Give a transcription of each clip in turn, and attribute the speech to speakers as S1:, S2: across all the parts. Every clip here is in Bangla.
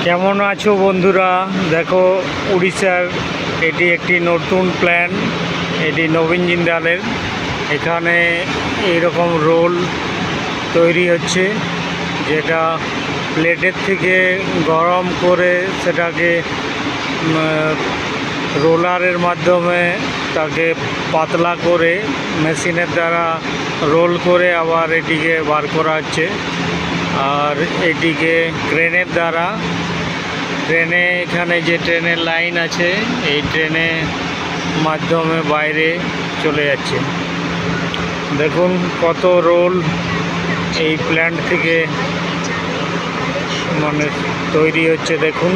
S1: কেমন আছো বন্ধুরা? দেখো, উড়িষ্যার এটি একটি নতুন প্ল্যান, এটি নবীন জিন্দালের। এখানে এইরকম রোল তৈরি হচ্ছে, যেটা প্লেটের থেকে গরম করে সেটাকে রোলারের মাধ্যমে তাকে পাতলা করে মেশিনের দ্বারা রোল করে আবার এটিকে বার করা হচ্ছে। আর এটিকে ক্রেনের দ্বারা, এখানে যে ট্রেনের লাইন আছে, এই ট্রেনের মাধ্যমে বাইরে চলে যাচ্ছে। দেখুন কত রোল এই প্ল্যান্ট থেকে তৈরি হচ্ছে। দেখুন,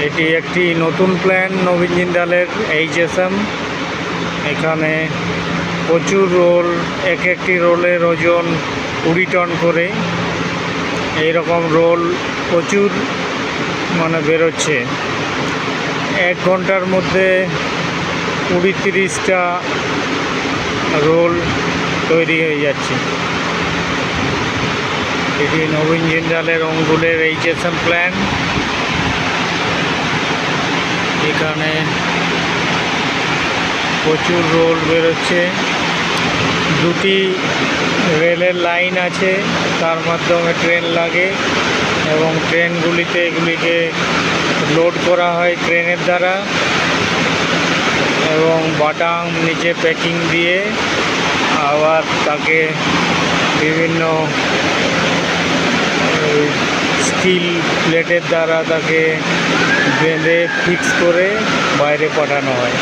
S1: এটি একটি নতুন প্ল্যান নবীন জিন্দালের HSM। এখানে প্রচুর রোল, একটি রোলের ওজন 20 টন করে। এইরকম রোল প্রচুর বেরোচ্ছে। 1 ঘন্টার মধ্যে 20-30টা রোল তৈরি হয়ে যাচ্ছে। এটি নবীন জিন্দালের অঙ্গুলের HSM প্ল্যান। এখানে প্রচুর রোল বেরোচ্ছে। 2টি রেলের লাইন আছে, তার মাধ্যমে ট্রেন লাগে এবং ট্রেনগুলিতে এগুলিকে লোড করা হয় ক্রেনের দ্বারা, এবং বাটাম নিচে প্যাকিং দিয়ে আবার তাকে বিভিন্ন স্টিল প্লেটের দ্বারা তাকে বেঁধে ফিক্স করে বাইরে পাঠানো হয়।